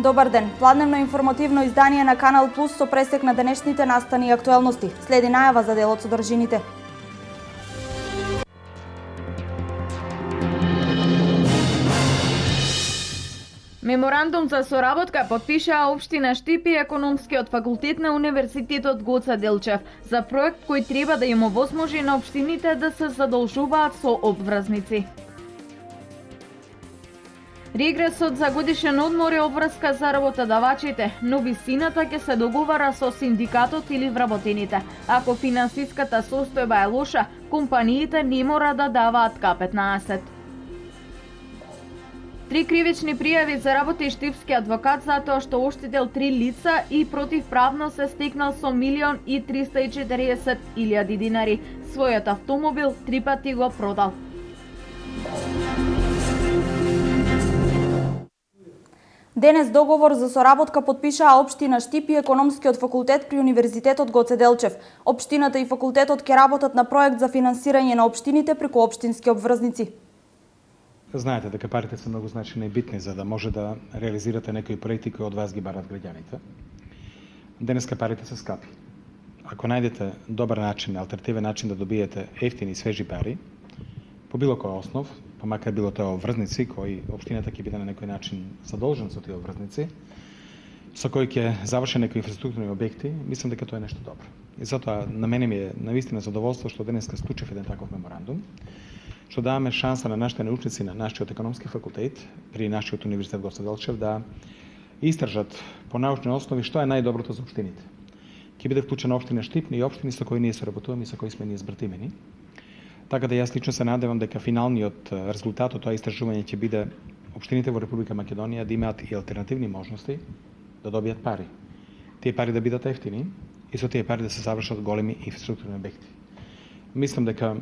Добар ден. Пладневно информативно издание на Канал Плюс со пресек на денешните настани и актуелности. Следи најава за дел од содржините. Меморандум за соработка потпишаа општина Штип и економскиот факултет на Универзитетот Гоце Делчев за проект кој треба да им овозможи на општините да се задолжуваат со обврзници. Регресот за годишен одмор е обврска за работодавачите, но висината ќе се договара со синдикатот или вработените. Ако финансиската состојба е лоша, компаниите не мора да даваат К15. 3 кривични пријави за работи штипски адвокат затоа што оштетил 3 лица и противправно се стекнал со 1.340.000 динари. Својот автомобил 3 пати го продал. Денес договор за соработка потпишаа општина Штип и економскиот факултет при Универзитетот Гоце Делчев. Општината и факултетот ќе работат на проект за финансирање на општините преку општински обврзници. Знаете дека парите се многу значени и битни за да може да реализирате некои проекти кои од вас ги барат граѓаните. Денеска парите се скапи. Ако најдете добар начин, алтернативен начин да добиете ефтини и свежи пари, по било кој основ, па макар било тоа обврзници, кои општината ќе биде на некој начин задолжен со тие обврзници, со кои ќе заврши некои инфраструктурни објекти, мислам дека тоа е нешто добро. И затоа на мене ми е навистина задоволство што денеска склучев еден таков меморандум, што даваме шанса на нашите научници на нашиот економски факултет при нашиот Универзитет Гоце Делчев да истражат по научни основи што е најдоброто за општините. Ќе биде вклучена општина Штип и општини со кои ние соработуваме и со кои сме ние збратимени. Така да јас лично се надевам дека финалниот резултат од тоа истражување ќе биде општините во Република Македонија да имаат и алтернативни можности да добијат пари. Тие пари да бидат ефтини и со тие пари да се завршат големи инфраструктурни објекти. Мислам дека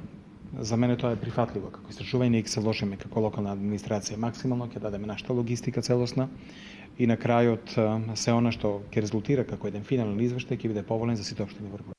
за мене тоа е прифатливо како истражување, ние ќе се вложиме како локална администрација максимално, ќе дадеме нашата логистика целосна и на крајот се она што ќе резултира како еден финален извештај ќе биде поволен за сите општини во Република.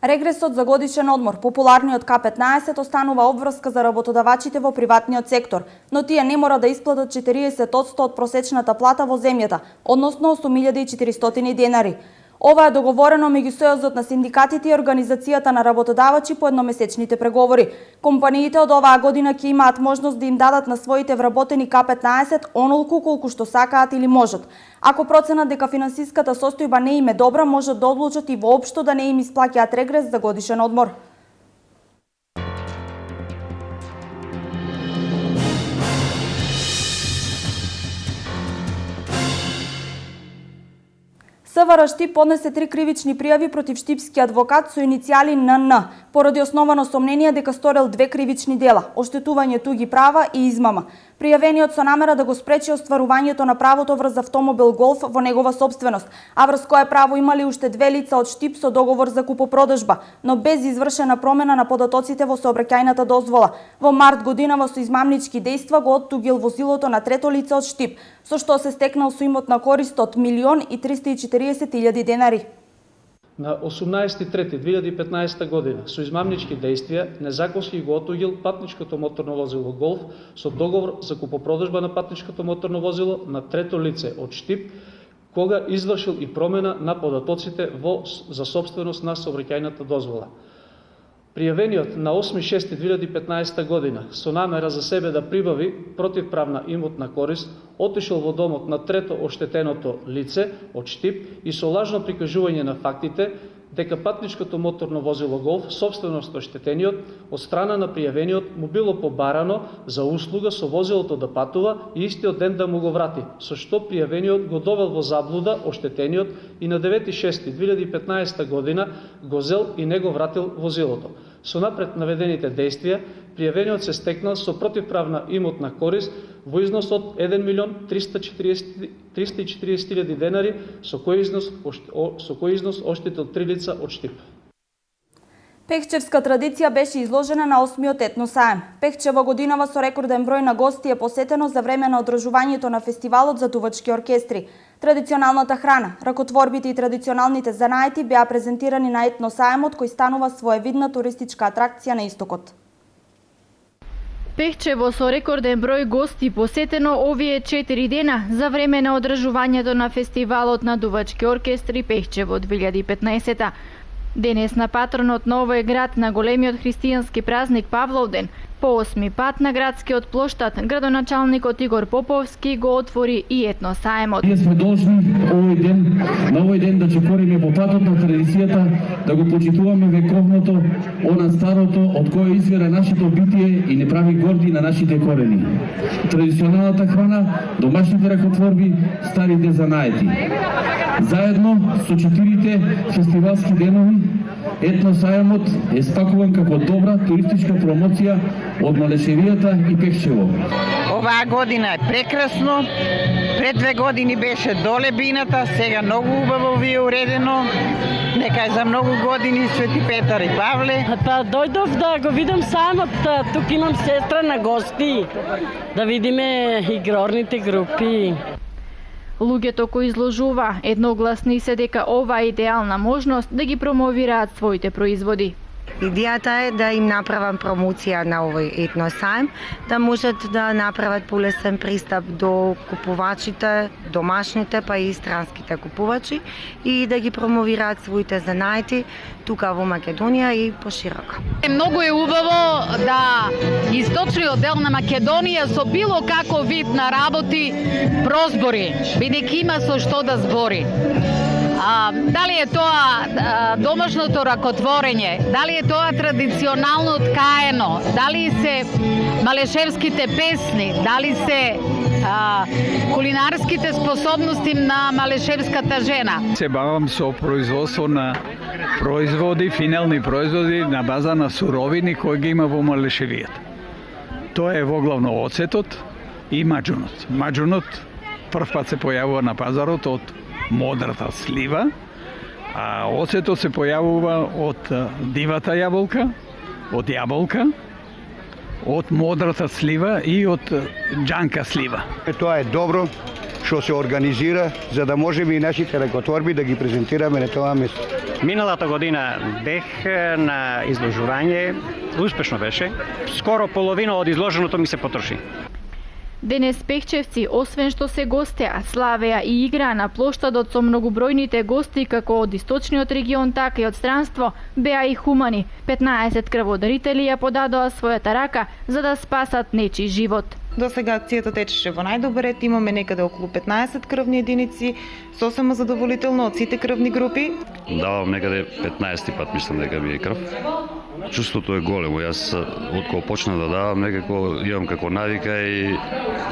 Регресот за годишен одмор, популарниот К15, останува обврска за работодавачите во приватниот сектор, но тие не мора да исплатат 40% од просечната плата во земјата, односно 8.400 денари. Ова е договорено меѓу Сојузот на синдикатите и Организацијата на работодавачи по едномесечните преговори. Компаниите од оваа година ќе имаат можност да им дадат на своите вработени К15 онолку колку што сакаат или можат. Ако проценат дека финансиската состојба не им е добра, можат да одлучат и воопшто да не им исплаќаат регрес за годишен одмор. СВР Штип поднесе 3 кривични пријави против штипски адвокат со иницијали НН, поради основано сомнение дека сторил 2 кривични дела – оштетување туги права и измама. Пријавениот со намера да го спречи остварувањето на правото врз автомобил Голф во негова сопственост, а врз кое право имали уште 2 лица од Штип со договор за купопродажба, но без извршена промена на податоците во сообраќајната дозвола. Во март годинава со измамнички дејства го оттугил возилото на трето лице од Штип, со што се стекнал со имотна корист од 1.340.000 денари. На 18.3.2015 година со измамнички дејствија незаконски го оттугил патничкото моторно возило Голф со договор за купопродажба на патничкото моторно возило на трето лице од Штип, кога извршил и промена на податоците за сопственост на сообраќајната дозвола. Пријавениот на 8.6.2015 година со намера за себе да прибави противправна имотна корист, отишол во домот на трето оштетеното лице од Штип и со лажно прикажување на фактите дека патничкото моторно возило Голф, собственост оштетениот, од страна на пријавениот му било побарано за услуга со возилото да патува и истиот ден да му го врати, со што пријавениот го довел во заблуда оштетениот и на 9.6.2015 година го зел и не го вратил возилото. Со напред наведените дејствија, пријавениот се стекнал со противправна имотна корист во износ од 1.340.000 денари, со кој износ оштетил 3 лица од Штип. Пехчевска традиција беше изложена на 8-миот етносаем. Пехчево годинава со рекорден број на гости е посетено за време на одржувањето на фестивалот за дувачки оркестри. Традиционалната храна, ракотворбите и традиционалните занаети беа презентирани на етносаемот кој станува своевидна туристичка атракција на истокот. Пехчево со рекорден број гости посетено овие 4 дена за време на одржувањето на фестивалот на дувачки оркестри Пехчево 2015. Денес на патронот на овој град на големиот христијански празник Павловден, по 8 пат на градскиот плоштад, градоначалникот Игор Поповски го отвори и етносаемот. Ние сме должни на овој ден да чекориме по патот на традицијата, да го почитуваме вековното, она старото, од кое извира нашето битие и не прави горди на нашите корени. Традиционалната храна, домашните ракотворби, старите занаети. Заедно со 4 фестивалски денови, етносаемот е спакуван како добра туристичка промоција од Малешевијата и Пехчево. Оваа година е прекрасно. Пред 2 години беше доле бината, сега многу убаво ви е уредено. Нека е за многу години Свети Петар и Павле. Па дојдов да го видам самот, тук имам сестра на гости, да видиме игрорните групи. Луѓето кои изложува едногласни се дека ова е идеална можност да ги промовираат своите производи. Идејата е да им направам промоција на овој етносајм, да можат да направат полесен пристап до купувачите, домашните па и странските купувачи и да ги промовираат своите занаети тука во Македонија и пошироко. Многу е убаво да источниот дел на Македонија со било каков вид на работи прозбори, бидејќи има со што да збори. Дали е тоа домашното ракотворење, дали е тоа традиционално ткаено, дали се малешевските песни, дали се кулинарските способности на малешевската жена. Се бавам со производство на производи, финални производи на база на суровини кои ги има во Малешевијата. Тоа е воглавно оцетот и маџунот. Маџунот прв пат се појавува на пазарот од модрата слива, а оцетот се појавува од дивата јаболка, од јаболка, од модрата слива и од џанка слива. Тоа е добро што се организира за да можеме и нашите ракотворби да ги презентираме на тоа место. Миналата година бех на изложување, успешно беше. Скоро половина од изложеното ми се потроши. Денес пехчевци, освен што се гостеа, славеа и играа на плоштадот со многобројните гости како од источниот регион, така и од странство, беа и хумани. 15 крводарители ја подадоа својата рака за да спасат нечи живот. До сега акцијата течеше во најдобар ред, имаме некаде околу 15 крвни единици, сосема задоволително од сите крвни групи. Давам некаде 15 пат, мислам дека ми е крв. Чувството е големо. Јас откога почна да давам, некако имам како навика и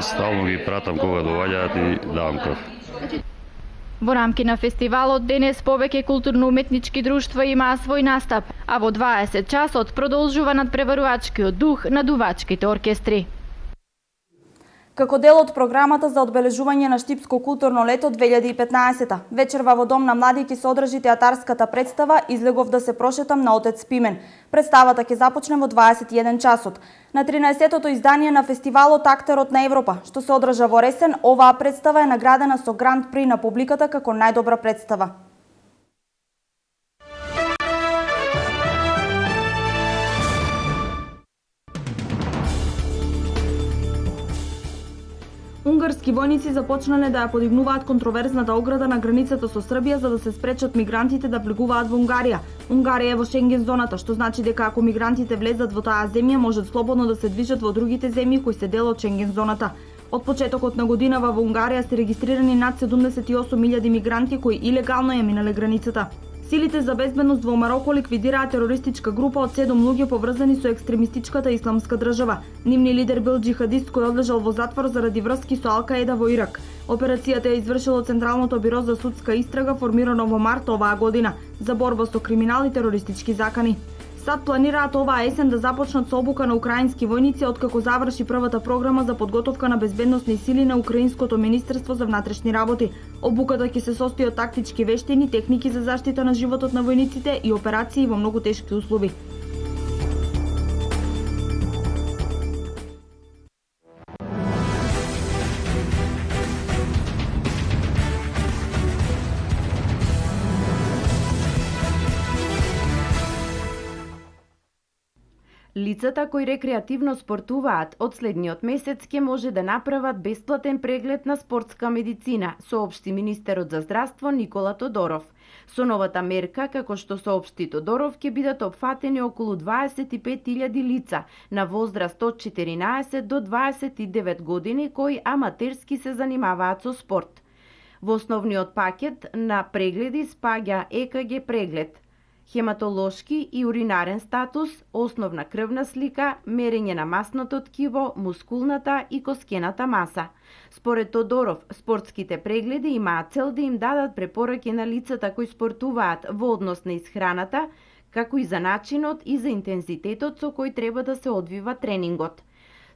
стално ги пратам кога доаѓаат и давам крв. Во рамки на фестивалот денес повеќе културно-уметнички друштва имаа свој настап, а во 20 часот продолжува надпреварувачкиот дух на дувачките оркестри. Како дел од програмата за одбележување на Штипско културно лето 2015, вечерва во Дом на млади ќе се одржи театарската представа "Излегов да се прошетам на Отец Пимен". Представата ќе започне во 21 часот. На 13-тото издание на фестивалот "Актерот на Европа", што се одржа во Ресен, оваа представа е наградена со Гранд При на публиката како најдобра представа. Унгарски војници започнале да ја подигнуваат контроверзната ограда на границата со Србија за да се спречат мигрантите да влегуваат во Унгарија. Унгарија е во Шенген зоната, што значи дека ако мигрантите влезат во таа земја, можат слободно да се движат во другите земји кои се дел од Шенген зоната. Од почетокот на годинава во Унгарија се регистрирани над 78.000 мигранти кои илегално ја минале границата. Силите за безбедност во Мароко ликвидираа терористичка група од 7 луѓе поврзани со екстремистичката исламска држава. Нивниот лидер бил џихадист кој одлежал во затвор заради врски со Ал-Каеда во Ирак. Операцијата ја извршило Централното биро за судска истрага формирано во март оваа година за борба со криминал и терористички закани. САД планираат оваа есен да започнат со обука на украински војници откако заврши првата програма за подготовка на безбедносни сили на Украинското министерство за внатрешни работи. Обуката ќе се состои од тактички вештини, техники за заштита на животот на војниците и операции во многу тешки услови. Лицата кои рекреативно спортуваат од следниот месец ќе може да направат бесплатен преглед на спортска медицина, соопшти министерот за здравство Никола Тодоров. Со новата мерка, како што соопшти Тодоров, ќе бидат опфатени околу 25.000 лица на возраст од 14 до 29 години кои аматерски се занимаваат со спорт. Во основниот пакет на прегледи спаѓа ЕКГ преглед, хематолошки и уринарен статус, основна крвна слика, мерење на масното ткиво, мускулната и коскената маса. Според Тодоров, спортските прегледи имаат цел да им дадат препораки на лицата кои спортуваат во однос на исхраната, како и за начинот и за интензитетот со кој треба да се одвива тренингот.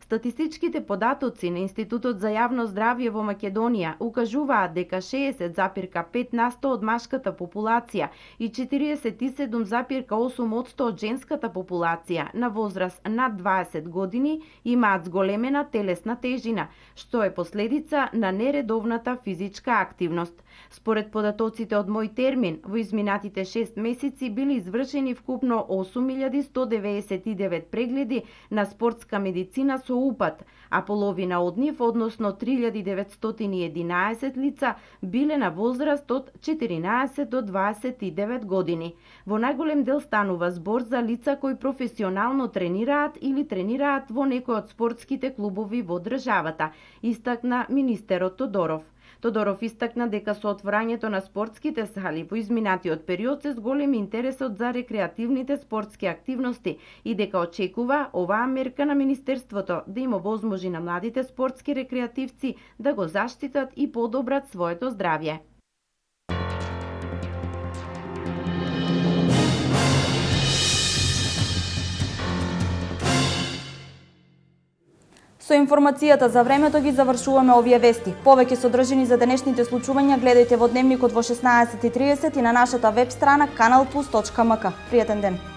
Статистичките податоци на Институтот за јавно здравје во Македонија укажуваат дека 60,5% од машката популација и 47,8% од женската популација на возраст над 20 години имаат зголемена телесна тежина, што е последица на нередовната физичка активност. Според податоците од Мој термин, во изминатите 6 месеци били извршени вкупно 8.199 прегледи на спортска медицина со упат, а половина од нив, односно 3.911 лица, биле на возраст од 14 до 29 години. Во најголем дел станува збор за лица кои професионално тренираат или тренираат во некој од спортските клубови во државата, истакна министерот Тодоров. Тодоров истакна дека со отворањето на спортските сали во изминатиот период се зголеми интересот за рекреативните спортски активности и дека очекува оваа мерка на министерството да им овозможи на младите спортски рекреативци да го заштитат и подобрат своето здравје. Со информацијата за времето ги завршуваме овие вести. Повеќе содржини за денешните случувања гледајте во Дневникот во 16:30 и на нашата веб страна kanalplus.mk. Пријатен ден!